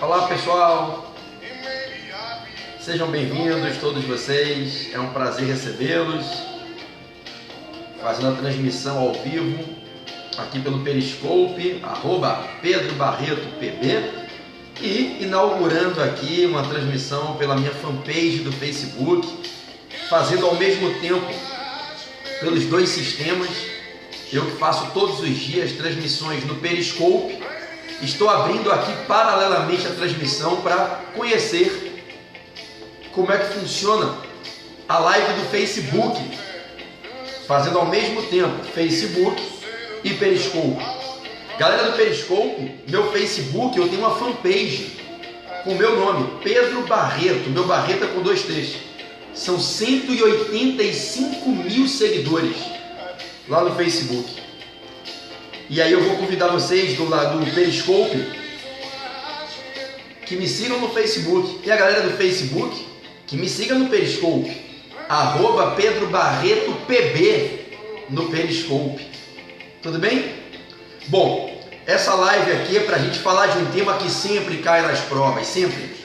Olá pessoal, sejam bem-vindos todos vocês, é um prazer recebê-los, fazendo a transmissão ao vivo aqui pelo Periscope, @PedroBarretoPB, e inaugurando aqui uma transmissão pela minha fanpage do Facebook, fazendo ao mesmo tempo pelos dois sistemas. Eu que faço todos os dias transmissões no Periscope, estou abrindo aqui paralelamente a transmissão para conhecer como é que funciona a live do Facebook, fazendo ao mesmo tempo Facebook e Periscope. Galera do Periscope, meu Facebook, eu tenho uma fanpage com o meu nome, Pedro Barreto, meu Barreto é com 2 T's. São 185 mil seguidores lá no Facebook. E aí eu vou convidar vocês do lado do Periscope que me sigam no Facebook. E a galera do Facebook que me siga no Periscope, @PedroBarretoPB no Periscope. Tudo bem? Bom, essa live aqui é para a gente falar de um tema que sempre cai nas provas, sempre.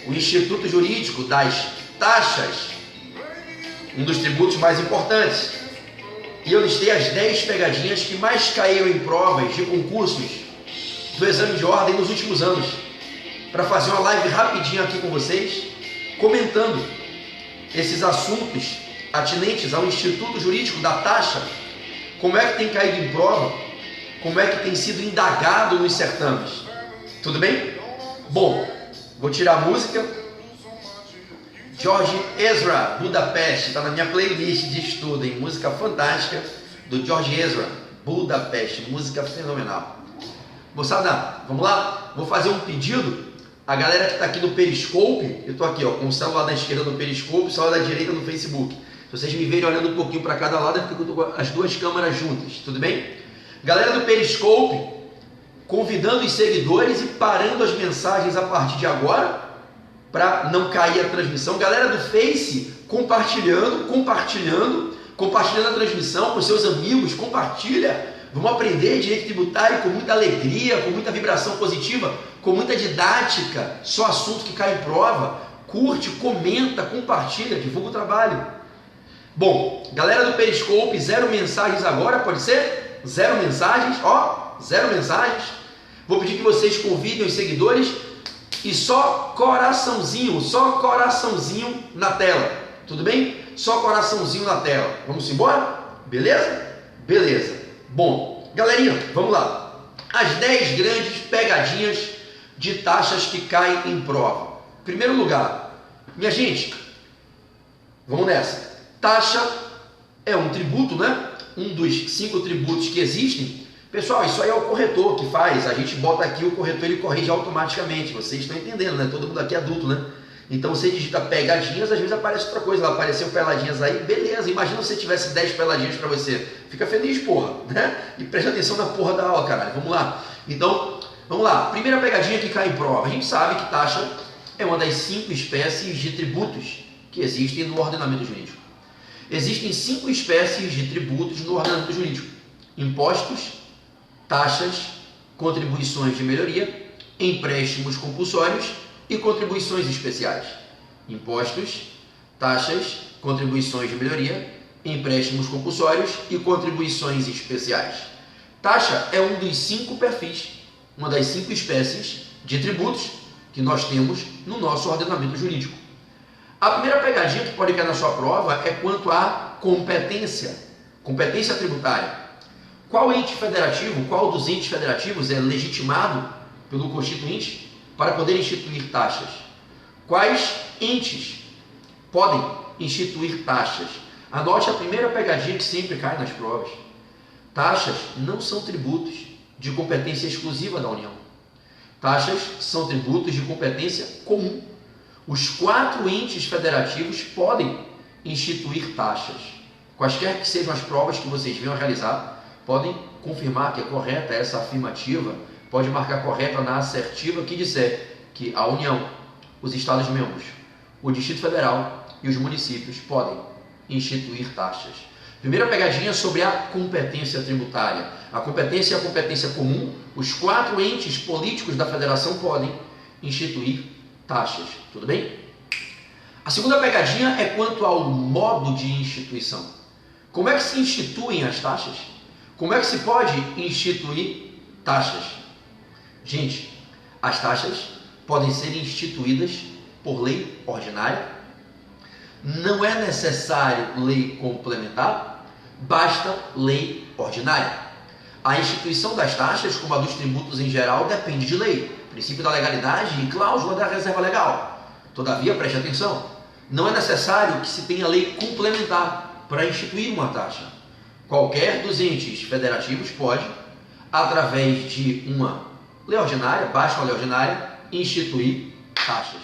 O Instituto Jurídico das Taxas, um dos tributos mais importantes. E eu listei as 10 pegadinhas que mais caíram em provas de concursos do exame de ordem nos últimos anos, para fazer uma live rapidinho aqui com vocês, comentando esses assuntos atinentes ao Instituto Jurídico da Taxa, como é que tem caído em prova, como é que tem sido indagado nos certames. Tudo bem? Bom, vou tirar a música. George Ezra, Budapeste, está na minha playlist de estudo, hein? Música fantástica do George Ezra, Budapeste, música fenomenal. Moçada, vamos lá? Vou fazer um pedido. A galera que está aqui no Periscope, eu estou aqui ó, com o celular da esquerda no Periscope, o celular da direita no Facebook. Se vocês me verem olhando um pouquinho para cada lado, é porque eu estou com as duas câmeras juntas, tudo bem? Galera do Periscope, convidando os seguidores e parando as mensagens a partir de agora, para não cair a transmissão. Galera do Face, compartilhando a transmissão com seus amigos, compartilha. Vamos aprender direito tributário com muita alegria, com muita vibração positiva, com muita didática, só assunto que cai em prova. Curte, comenta, compartilha, divulga o trabalho. Bom, galera do Periscope, 0 mensagens agora, pode ser? 0 mensagens, ó, 0 mensagens. Vou pedir que vocês convidem os seguidores e só coraçãozinho na tela, tudo bem? Só coraçãozinho na tela. Vamos embora? Beleza? Beleza. Bom, galerinha, vamos lá. As 10 grandes pegadinhas de taxas que caem em prova. Primeiro lugar, minha gente, vamos nessa. Taxa é um tributo, né? Um dos 5 tributos que existem. Pessoal, isso aí é o corretor que faz. A gente bota aqui, o corretor ele corrige automaticamente. Vocês estão entendendo, né? Todo mundo aqui é adulto, né? Então você digita pegadinhas, às vezes aparece outra coisa. Lá apareceu peladinhas aí, beleza. Imagina se você tivesse 10 peladinhas para você. Fica feliz, porra, né? E presta atenção na porra da aula, caralho. Vamos lá. Então, vamos lá. Primeira pegadinha que cai em prova. A gente sabe que taxa é uma das 5 espécies de tributos que existem no ordenamento jurídico. Existem 5 espécies de tributos no ordenamento jurídico: impostos, taxas, contribuições de melhoria, empréstimos compulsórios e contribuições especiais. Impostos, taxas, contribuições de melhoria, empréstimos compulsórios e contribuições especiais. Taxa é um dos 5 perfis, uma das 5 espécies de tributos que nós temos no nosso ordenamento jurídico. A primeira pegadinha que pode cair na sua prova é quanto à competência tributária. Qual ente federativo, qual dos entes federativos é legitimado pelo Constituinte para poder instituir taxas? Quais entes podem instituir taxas? Anote a primeira pegadinha que sempre cai nas provas. Taxas não são tributos de competência exclusiva da União. Taxas são tributos de competência comum. Os 4 entes federativos podem instituir taxas. Quaisquer que sejam as provas que vocês venham a realizar, podem confirmar que é correta essa afirmativa, pode marcar correta na assertiva que disser que a União, os Estados-membros, o Distrito Federal e os municípios podem instituir taxas. Primeira pegadinha sobre a competência tributária. A competência é a competência comum. Os 4 entes políticos da federação podem instituir taxas. Tudo bem? A segunda pegadinha é quanto ao modo de instituição. Como é que se instituem as taxas? Como é que se pode instituir taxas? Gente, as taxas podem ser instituídas por lei ordinária. Não é necessário lei complementar, basta lei ordinária. A instituição das taxas, como a dos tributos em geral, depende de lei, princípio da legalidade e cláusula da reserva legal. Todavia, preste atenção, não é necessário que se tenha lei complementar para instituir uma taxa. Qualquer dos entes federativos pode, através de uma lei ordinária, basta uma lei ordinária, instituir taxas.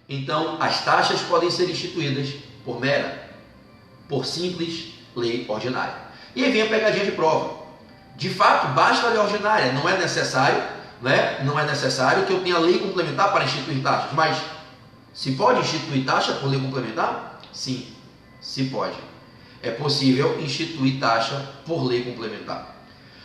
Então, as taxas podem ser instituídas por simples lei ordinária. E aí vem a pegadinha de prova. De fato, basta a lei ordinária, não é necessário, Não é necessário que eu tenha lei complementar para instituir taxas. Mas se pode instituir taxa por lei complementar? Sim, se pode. É possível instituir taxa por lei complementar.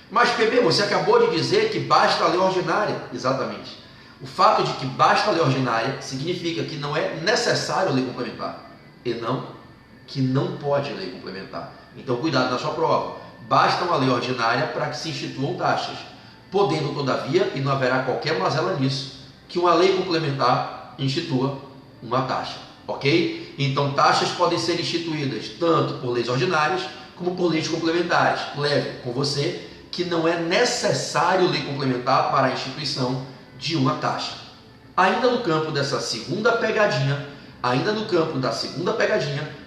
Mas, PB, você acabou de dizer que basta a lei ordinária. Exatamente. O fato de que basta a lei ordinária significa que não é necessário lei complementar. E não que não pode lei complementar. Então, cuidado na sua prova. Basta uma lei ordinária para que se instituam taxas. Podendo, todavia, e não haverá qualquer mazela nisso, que uma lei complementar institua uma taxa. Ok? Então, taxas podem ser instituídas tanto por leis ordinárias como por leis complementares. Leve com você que não é necessário lei complementar para a instituição de uma taxa. Ainda no campo dessa segunda pegadinha,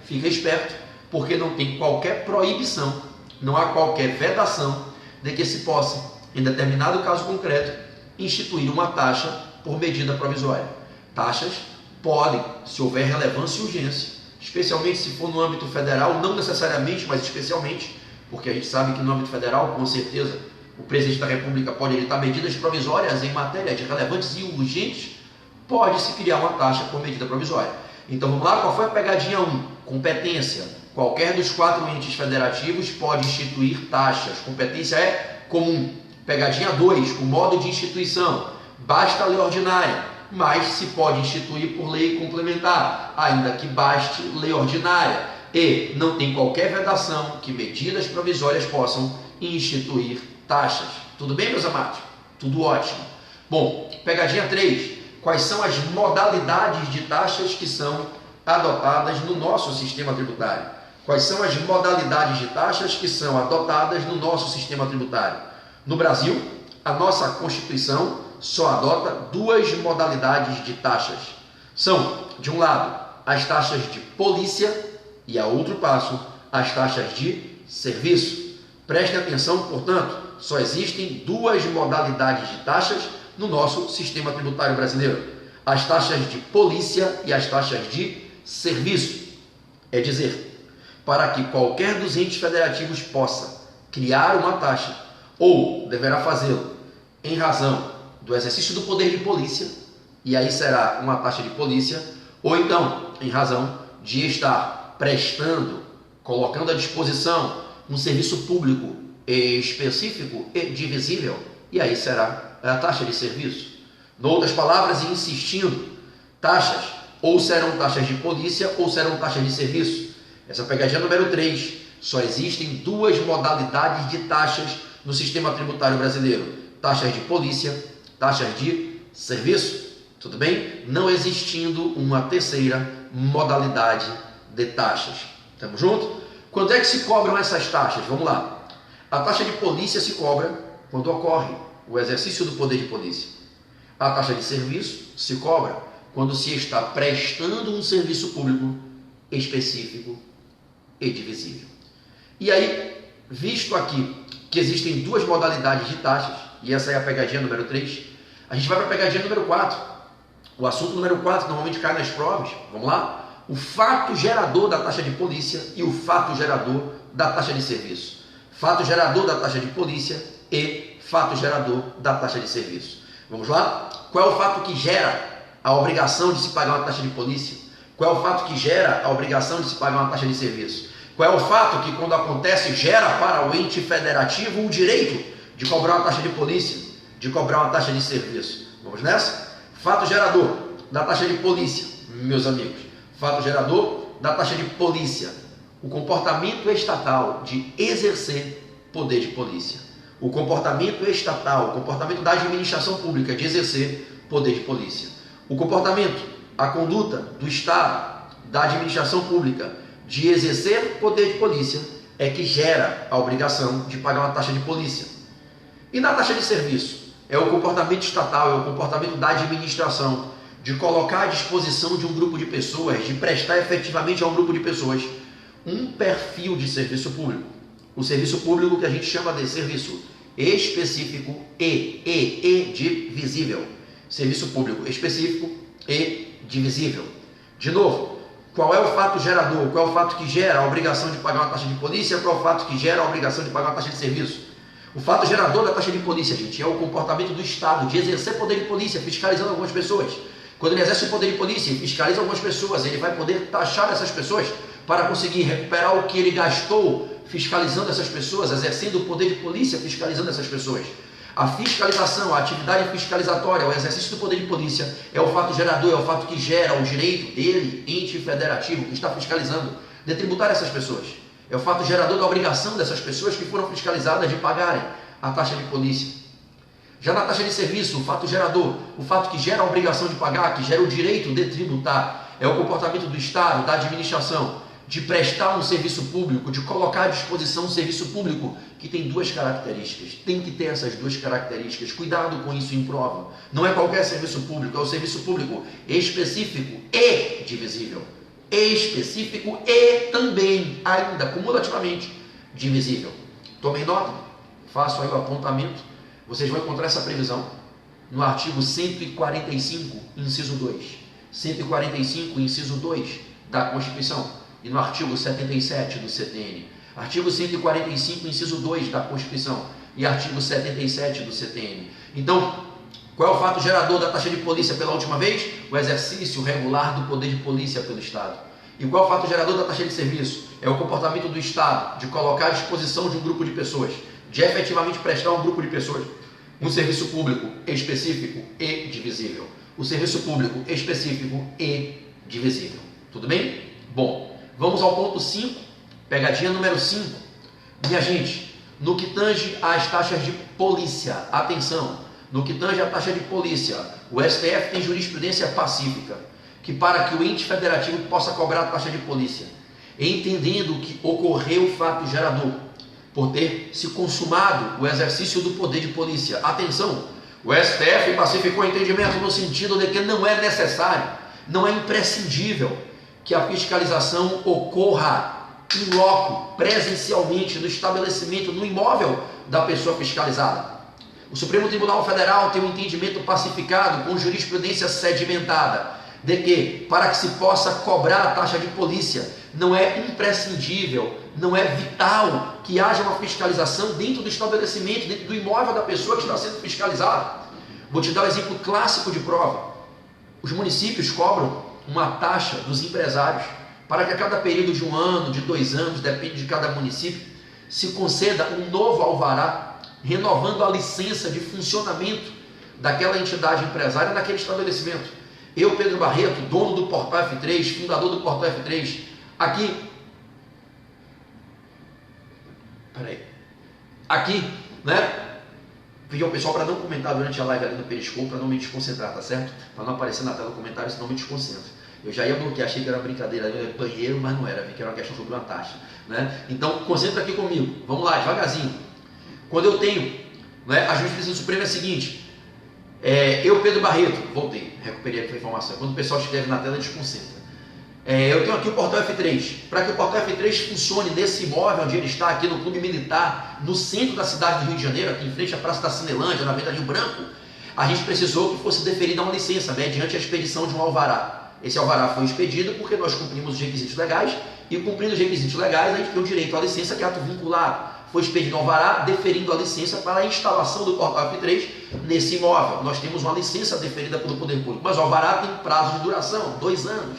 fica esperto, porque não tem qualquer proibição, não há qualquer vedação de que se possa, em determinado caso concreto, instituir uma taxa por medida provisória. Taxas podem, se houver relevância e urgência, especialmente se for no âmbito federal, não necessariamente, mas especialmente, porque a gente sabe que no âmbito federal, com certeza, o presidente da República pode editar medidas provisórias em matéria de relevantes e urgentes, pode-se criar uma taxa por medida provisória. Então vamos lá, qual foi a pegadinha 1? Competência. Qualquer dos 4 entes federativos pode instituir taxas. Competência é comum. Pegadinha 2, o modo de instituição. Basta a lei ordinária, mas se pode instituir por lei complementar, ainda que baste lei ordinária. E não tem qualquer vedação que medidas provisórias possam instituir taxas. Tudo bem, meus amados? Tudo ótimo. Bom, pegadinha 3. Quais são as modalidades de taxas que são adotadas no nosso sistema tributário? Quais são as modalidades de taxas que são adotadas no nosso sistema tributário? No Brasil, a nossa Constituição só adota 2 modalidades de taxas. São, de um lado, as taxas de polícia e, a outro passo, as taxas de serviço. Preste atenção, portanto, só existem 2 modalidades de taxas no nosso sistema tributário brasileiro: as taxas de polícia e as taxas de serviço. É dizer, para que qualquer dos entes federativos possa criar uma taxa, ou deverá fazê-lo em razão do exercício do poder de polícia, e aí será uma taxa de polícia, ou então em razão de estar prestando, colocando à disposição um serviço público específico e divisível, e aí será a taxa de serviço. Em outras palavras, insistindo, taxas ou serão taxas de polícia ou serão taxas de serviço. Essa pegadinha número 3. Só existem 2 modalidades de taxas no sistema tributário brasileiro: taxas de polícia, taxas de serviço. Tudo bem? Não existindo uma terceira modalidade de taxas. Estamos juntos? Quando é que se cobram essas taxas? Vamos lá. A taxa de polícia se cobra quando ocorre o exercício do poder de polícia. A taxa de serviço se cobra quando se está prestando um serviço público específico e divisível. E aí, visto aqui que existem 2 modalidades de taxas, e essa é a pegadinha número 3, a gente vai para a pegadinha número 4. O assunto número 4 normalmente cai nas provas. Vamos lá? O fato gerador da taxa de polícia e o fato gerador da taxa de serviço. Fato gerador da taxa de polícia e fato gerador da taxa de serviço. Vamos lá? Qual é o fato que gera a obrigação de se pagar uma taxa de polícia? Qual é o fato que gera a obrigação de se pagar uma taxa de serviço? Qual é o fato que, quando acontece, gera para o ente federativo o direito de cobrar uma taxa de polícia, de cobrar uma taxa de serviço? Vamos nessa? Fato gerador da taxa de polícia, meus amigos. Fato gerador da taxa de polícia. O comportamento estatal de exercer poder de polícia. O comportamento estatal, o comportamento da administração pública de exercer poder de polícia. O comportamento, a conduta do Estado, da administração pública de exercer poder de polícia é que gera a obrigação de pagar uma taxa de polícia. E na taxa de serviço? É o comportamento estatal, é o comportamento da administração de colocar à disposição de um grupo de pessoas, de prestar efetivamente a um grupo de pessoas um perfil de serviço público. O serviço público que a gente chama de serviço específico e divisível. Serviço público específico e divisível. De novo, qual é o fato gerador? Qual é o fato que gera a obrigação de pagar uma taxa de polícia? Qual é o fato que gera a obrigação de pagar uma taxa de serviço? O fato gerador da taxa de polícia, gente, é o comportamento do Estado de exercer poder de polícia, fiscalizando algumas pessoas. Quando ele exerce o poder de polícia e fiscaliza algumas pessoas, ele vai poder taxar essas pessoas para conseguir recuperar o que ele gastou fiscalizando essas pessoas, exercendo o poder de polícia, fiscalizando essas pessoas. A fiscalização, a atividade fiscalizatória, o exercício do poder de polícia é o fato gerador, é o fato que gera o direito dele, ente federativo, que está fiscalizando, de tributar essas pessoas. É o fato gerador da obrigação dessas pessoas que foram fiscalizadas de pagarem a taxa de polícia. Já na taxa de serviço, o fato gerador, o fato que gera a obrigação de pagar, que gera o direito de tributar, é o comportamento do Estado, da administração, de prestar um serviço público, de colocar à disposição um serviço público que tem duas características. Tem que ter essas duas características. Cuidado com isso em prova. Não é qualquer serviço público, é o serviço público específico e divisível. Específico e também, ainda cumulativamente, divisível. Tomem nota, faço aí o apontamento. Vocês vão encontrar essa previsão no artigo 145, inciso 2. 145, inciso 2 da Constituição. E no artigo 77 do CTN. Artigo 145, inciso 2 da Constituição. E artigo 77 do CTN. Então, qual é o fato gerador da taxa de polícia pela última vez? O exercício regular do poder de polícia pelo Estado. E qual é o fato gerador da taxa de serviço? É o comportamento do Estado de colocar à disposição de um grupo de pessoas, de efetivamente prestar a um grupo de pessoas um serviço público específico e divisível. O serviço público específico e divisível. Tudo bem? Bom, vamos ao ponto 5, pegadinha número 5. Minha gente, no que tange às taxas de polícia, atenção, no que tange à taxa de polícia, o STF tem jurisprudência pacífica, que para que o ente federativo possa cobrar a taxa de polícia, entendendo que ocorreu o fato gerador, por ter se consumado o exercício do poder de polícia. Atenção, o STF pacificou o entendimento no sentido de que não é necessário, não é imprescindível que a fiscalização ocorra em loco, presencialmente, no estabelecimento, no imóvel da pessoa fiscalizada. O Supremo Tribunal Federal tem um entendimento pacificado com jurisprudência sedimentada de que, para que se possa cobrar a taxa de polícia, não é imprescindível, não é vital que haja uma fiscalização dentro do estabelecimento, dentro do imóvel da pessoa que está sendo fiscalizada. Vou te dar um exemplo clássico de prova. Os municípios cobram uma taxa dos empresários para que a cada período de 1 ano, de 2 anos, depende de cada município, se conceda um novo alvará, renovando a licença de funcionamento daquela entidade empresária naquele estabelecimento. Eu, Pedro Barreto, dono do Portal F3, fundador do Portal F3, aqui, né? Pedi ao pessoal para não comentar durante a live ali no Periscope, para não me desconcentrar, tá certo? Para não aparecer na tela do comentário, senão me desconcentro. Eu já ia bloquear, achei que era brincadeira, banheiro, mas não era, vi que era uma questão sobre uma taxa, né? Então, concentra aqui comigo, vamos lá, devagarzinho. Quando eu tenho, né, a jurisprudência do Supremo é a seguinte, eu, Pedro Barreto, voltei, recuperei aqui a informação, quando o pessoal escreve na tela, desconcentra. Eu tenho aqui o Portal F3, para que o Portal F3 funcione nesse imóvel onde ele está, aqui no Clube Militar, no centro da cidade do Rio de Janeiro, aqui em frente à Praça da Cinelândia, na Avenida Rio Branco, a gente precisou que fosse deferida uma licença, mediante a expedição de um alvará. Esse alvará foi expedido porque nós cumprimos os requisitos legais, e cumprindo os requisitos legais, a gente tem o direito à licença, que é ato vinculado. Foi expedido um alvará, deferindo a licença para a instalação do Portal F3 nesse imóvel. Nós temos uma licença deferida pelo Poder Público, mas o alvará tem prazo de duração, 2 anos.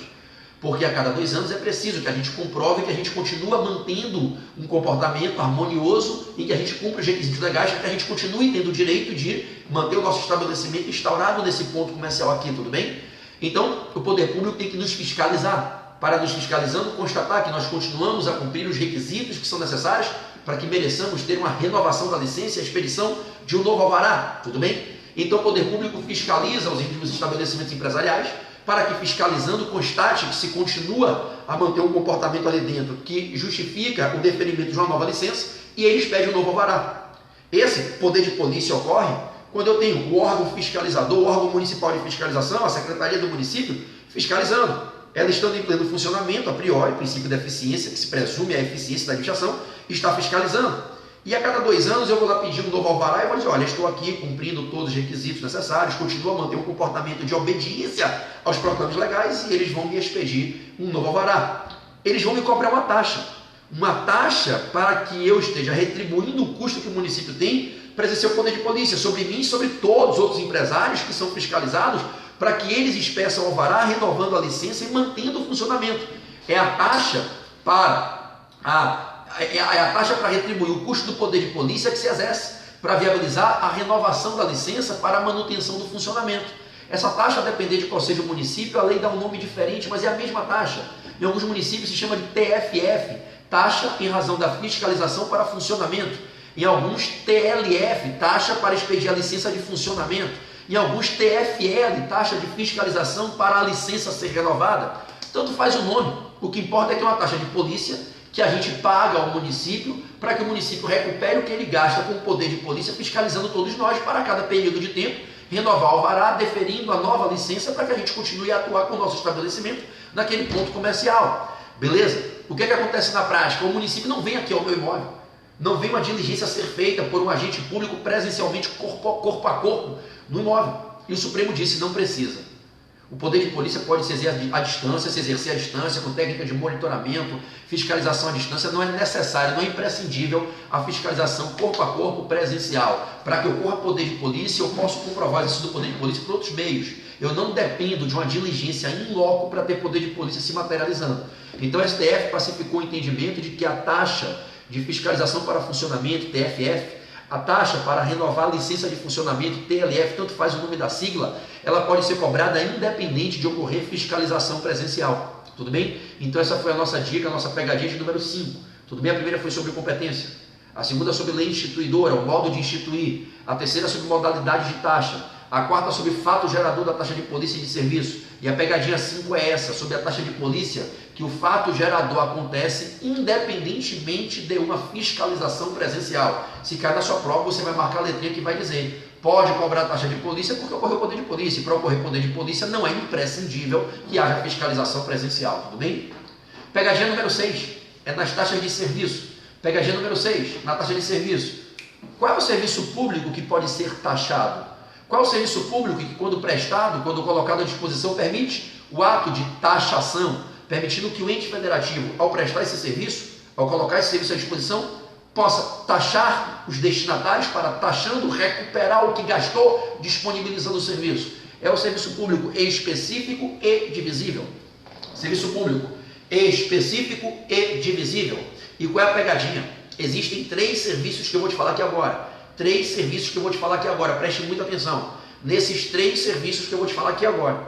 Porque a cada 2 anos é preciso que a gente comprove que a gente continua mantendo um comportamento harmonioso e que a gente cumpre os requisitos legais para que a gente continue tendo o direito de manter o nosso estabelecimento instaurado nesse ponto comercial aqui, tudo bem? Então, o poder público tem que nos fiscalizar, para nos fiscalizando constatar que nós continuamos a cumprir os requisitos que são necessários para que mereçamos ter uma renovação da licença e a expedição de um novo alvará, tudo bem? Então, o poder público fiscaliza os estabelecimentos empresariais para que, fiscalizando, constate que se continua a manter um comportamento ali dentro que justifica o deferimento de uma nova licença e eles pedem um novo alvará. Esse poder de polícia ocorre quando eu tenho o órgão fiscalizador, o órgão municipal de fiscalização, a Secretaria do Município, fiscalizando. Ela estando em pleno funcionamento, a priori, princípio da eficiência, que se presume a eficiência da administração, está fiscalizando. E a cada 2 anos eu vou lá pedir um novo alvará e vou dizer, olha, estou aqui cumprindo todos os requisitos necessários, continuo a manter um comportamento de obediência aos proclames legais e eles vão me expedir um novo alvará. Eles vão me cobrar uma taxa para que eu esteja retribuindo o custo que o município tem para exercer o poder de polícia sobre mim e sobre todos os outros empresários que são fiscalizados para que eles expeçam o alvará, renovando a licença e mantendo o funcionamento. É a taxa para retribuir o custo do poder de polícia que se exerce para viabilizar a renovação da licença para a manutenção do funcionamento. Essa taxa, a depender de qual seja o município, a lei dá um nome diferente, mas é a mesma taxa. Em alguns municípios se chama de TFF, taxa em razão da fiscalização para funcionamento. Em alguns TLF, taxa para expedir a licença de funcionamento. Em alguns TFL, taxa de fiscalização para a licença ser renovada. Tanto faz o nome. O que importa é que é uma taxa de polícia que a gente paga ao município para que o município recupere o que ele gasta com o poder de polícia, fiscalizando todos nós para cada período de tempo, renovar o alvará, deferindo a nova licença para que a gente continue a atuar com o nosso estabelecimento naquele ponto comercial. Beleza? O que acontece na prática? O município não vem aqui ao meu imóvel. Não vem uma diligência a ser feita por um agente público presencialmente, corpo a corpo, no imóvel. E o Supremo disse, não precisa. O poder de polícia pode se exercer à distância, com técnica de monitoramento, fiscalização à distância. Não é necessário, não é imprescindível a fiscalização corpo a corpo presencial. Para que ocorra poder de polícia, eu posso comprovar isso do poder de polícia por outros meios. Eu não dependo de uma diligência in loco para ter poder de polícia se materializando. Então, o STF pacificou o entendimento de que a taxa de fiscalização para funcionamento, TFF, a taxa para renovar a licença de funcionamento, TLF, tanto faz o nome da sigla, ela pode ser cobrada independente de ocorrer fiscalização presencial. Tudo bem? Então essa foi a nossa dica, a nossa pegadinha de número 5. Tudo bem? A primeira foi sobre competência. A segunda sobre lei instituidora, o modo de instituir. A terceira sobre modalidade de taxa. A quarta sobre fato gerador da taxa de polícia e de serviço. E a pegadinha 5 é essa, sobre a taxa de polícia, que o fato gerador acontece independentemente de uma fiscalização presencial. Se cair na sua prova, você vai marcar a letrinha que vai dizer, pode cobrar taxa de polícia porque ocorreu poder de polícia. E para ocorrer poder de polícia não é imprescindível que haja fiscalização presencial, tudo bem? Pegadinha número 6, é nas taxas de serviço. Pegadinha número 6, na taxa de serviço. Qual é o serviço público que pode ser taxado? Qual é o serviço público que, quando prestado, quando colocado à disposição, permite o ato de taxação, permitindo que o ente federativo, ao prestar esse serviço, ao colocar esse serviço à disposição, possa taxar os destinatários para, taxando, recuperar o que gastou, disponibilizando o serviço? É o serviço público específico e divisível. Serviço público específico e divisível. E qual é a pegadinha? Existem 3 serviços que eu vou te falar aqui agora. 3 serviços que eu vou te falar aqui agora, preste muita atenção. Nesses 3 serviços que eu vou te falar aqui agora,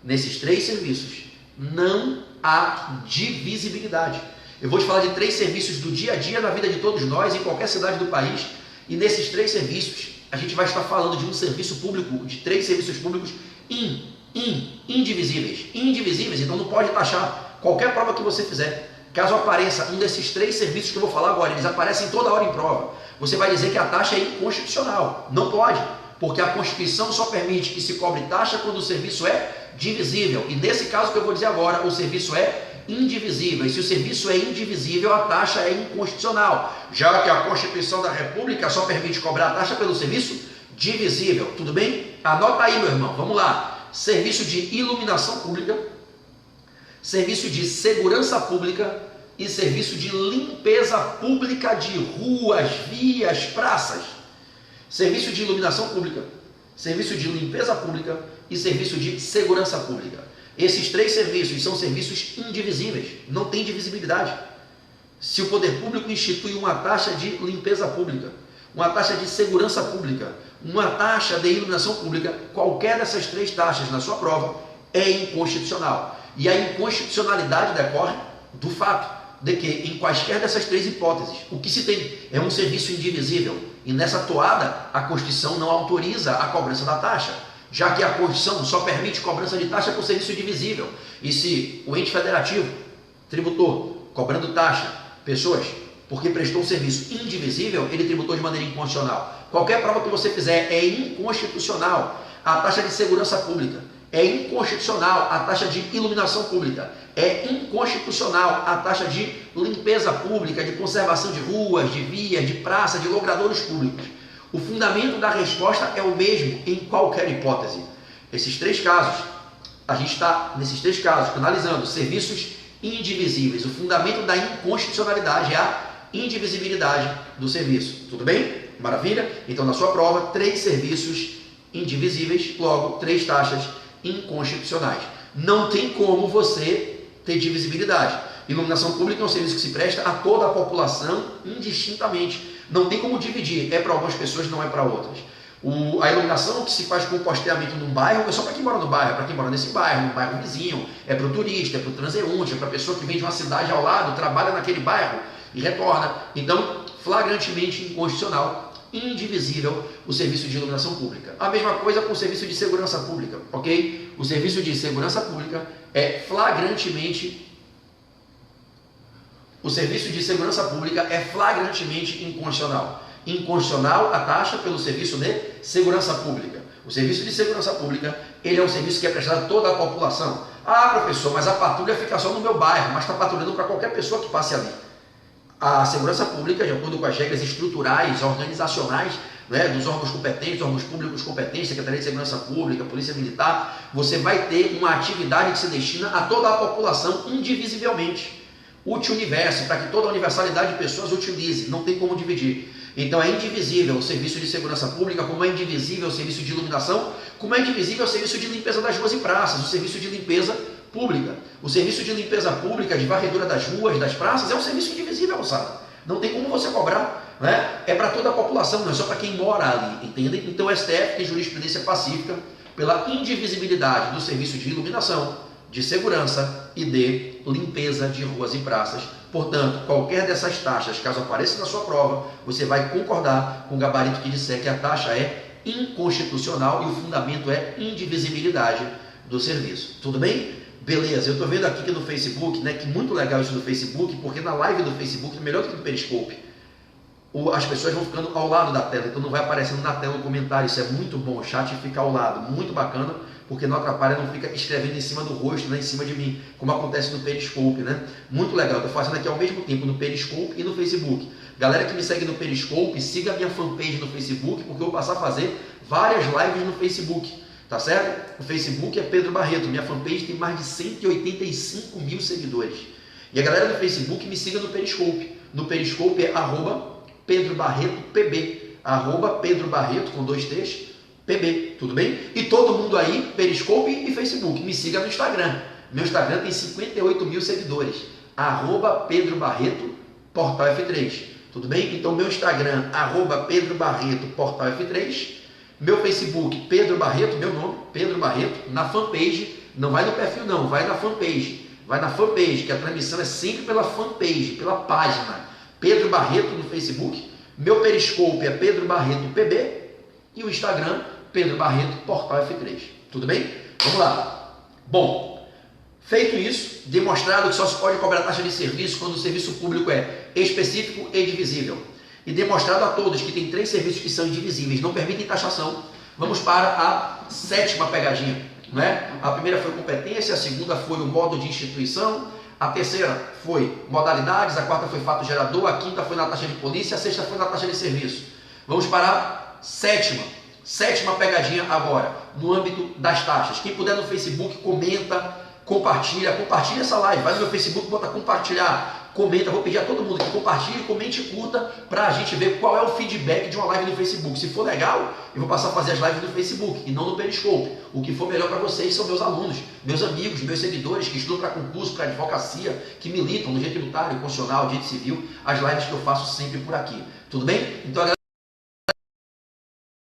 nesses 3 serviços, não há divisibilidade. Eu vou te falar de 3 serviços do dia a dia na vida de todos nós, em qualquer cidade do país, e nesses 3 serviços, a gente vai estar falando de um serviço público, de 3 serviços públicos indivisíveis. Indivisíveis, então não pode taxar qualquer prova que você fizer. Caso apareça um desses 3 serviços que eu vou falar agora, eles aparecem toda hora em prova, você vai dizer que a taxa é inconstitucional. Não pode, porque a Constituição só permite que se cobre taxa quando o serviço é divisível. E nesse caso que eu vou dizer agora, o serviço é indivisível. E se o serviço é indivisível, a taxa é inconstitucional, já que a Constituição da República só permite cobrar a taxa pelo serviço divisível. Tudo bem? Anota aí, meu irmão. Vamos lá. Serviço de iluminação pública, serviço de segurança pública e serviço de limpeza pública de ruas, vias, praças. Serviço de iluminação pública, serviço de limpeza pública e serviço de segurança pública. Esses 3 serviços são serviços indivisíveis, não tem divisibilidade. Se o poder público institui uma taxa de limpeza pública, uma taxa de segurança pública, uma taxa de iluminação pública, qualquer dessas 3 taxas na sua prova é inconstitucional. E a inconstitucionalidade decorre do fato de que, em quaisquer dessas 3 hipóteses, o que se tem é um serviço indivisível, e nessa toada a Constituição não autoriza a cobrança da taxa, já que a Constituição só permite cobrança de taxa por serviço divisível. E se o ente federativo tributou cobrando taxa pessoas porque prestou um serviço indivisível, ele tributou de maneira inconstitucional. Qualquer prova que você fizer é inconstitucional. A taxa de segurança pública é inconstitucional, a taxa de iluminação pública é inconstitucional, a taxa de limpeza pública, de conservação de ruas, de vias, de praça, de logradouros públicos. O fundamento da resposta é o mesmo em qualquer hipótese. Esses 3 casos, a gente está nesses 3 casos analisando serviços indivisíveis. O fundamento da inconstitucionalidade é a indivisibilidade do serviço. Tudo bem? Maravilha? Então, na sua prova, 3 serviços indivisíveis, logo 3 taxas inconstitucionais. Não tem como você ter divisibilidade. Iluminação pública é um serviço que se presta a toda a população indistintamente. Não tem como dividir. É para algumas pessoas, não é para outras. A iluminação que se faz com o posteamento num bairro é só para quem mora no bairro, para quem mora nesse bairro, no bairro vizinho, é para o turista, é para o transeunte, é para a pessoa que vem de uma cidade ao lado, trabalha naquele bairro e retorna. Então, flagrantemente inconstitucional, indivisível o serviço de iluminação pública. A mesma coisa com o serviço de segurança pública, ok? O serviço de segurança pública é flagrantemente inconstitucional. Inconstitucional a taxa pelo serviço de segurança pública. O serviço de segurança pública, ele é um serviço que é prestado a toda a população. Ah, professor, mas a patrulha fica só no meu bairro, mas está patrulhando para qualquer pessoa que passe ali. A segurança pública, de acordo com as regras estruturais, organizacionais, né, dos órgãos competentes, órgãos públicos competentes, Secretaria de Segurança Pública, Polícia Militar, você vai ter uma atividade que se destina a toda a população indivisivelmente. Universo, para que toda a universalidade de pessoas utilize, não tem como dividir. Então é indivisível o serviço de segurança pública, como é indivisível o serviço de iluminação, como é indivisível o serviço de limpeza das ruas e praças, o serviço de limpeza pública. O serviço de limpeza pública, de varredura das ruas, das praças, é um serviço indivisível, moçada. Não tem como você cobrar, né? É para toda a população, não é só para quem mora ali, entendem? Então o STF tem jurisprudência pacífica pela indivisibilidade do serviço de iluminação, de segurança e de limpeza de ruas e praças. Portanto, qualquer dessas taxas, caso apareça na sua prova, você vai concordar com o gabarito que disser que a taxa é inconstitucional e o fundamento é indivisibilidade do serviço. Tudo bem? Beleza, eu estou vendo aqui que no Facebook, né, que muito legal isso do Facebook, porque na live do Facebook é melhor do que no Periscope. As pessoas vão ficando ao lado da tela, então não vai aparecendo na tela o comentário. Isso é muito bom, o chat fica ao lado, muito bacana, porque não atrapalha, não fica escrevendo em cima do rosto, né, em cima de mim, como acontece no Periscope, né? Muito legal, estou fazendo aqui ao mesmo tempo no Periscope e no Facebook. Galera que me segue no Periscope, siga a minha fanpage no Facebook, porque eu vou passar a fazer várias lives no Facebook, tá certo? O Facebook é Pedro Barreto, minha fanpage tem mais de 185 mil seguidores. E a galera do Facebook me siga no Periscope. No Periscope é @PedroBarretoPB, @PedroBarreto com 2 T's, PB, tudo bem? E todo mundo aí, Periscope e Facebook, me siga no Instagram. Meu Instagram tem 58 mil seguidores, @PedroBarreto, Portal F3, tudo bem? Então meu Instagram, @PedroBarreto, Portal F3, meu Facebook, Pedro Barreto, meu nome, Pedro Barreto, na fanpage, não vai no perfil não, vai na fanpage, que a transmissão é sempre pela fanpage, pela página, Pedro Barreto no Facebook, meu Periscope é Pedro Barreto PB e o Instagram, Pedro Barreto, Portal F3. Tudo bem? Vamos lá. Bom, feito isso, demonstrado que só se pode cobrar taxa de serviço quando o serviço público é específico e divisível, e demonstrado a todos que tem 3 serviços que são indivisíveis, não permitem taxação, vamos para a 7ª pegadinha, né? A primeira foi competência, a segunda foi o modo de instituição, a terceira foi modalidades, a quarta foi fato gerador, a quinta foi na taxa de polícia, a sexta foi na taxa de serviço. Vamos para a sétima pegadinha agora, no âmbito das taxas. Quem puder no Facebook, comenta, compartilha essa live, vai no meu Facebook, bota compartilhar, comenta, vou pedir a todo mundo que compartilhe, comente e curta para a gente ver qual é o feedback de uma live no Facebook. Se for legal, eu vou passar a fazer as lives no Facebook e não no Periscope. O que for melhor para vocês são meus alunos, meus amigos, meus seguidores que estudam para concurso, para advocacia, que militam no direito tributário, constitucional, direito civil, as lives que eu faço sempre por aqui. Tudo bem? Então,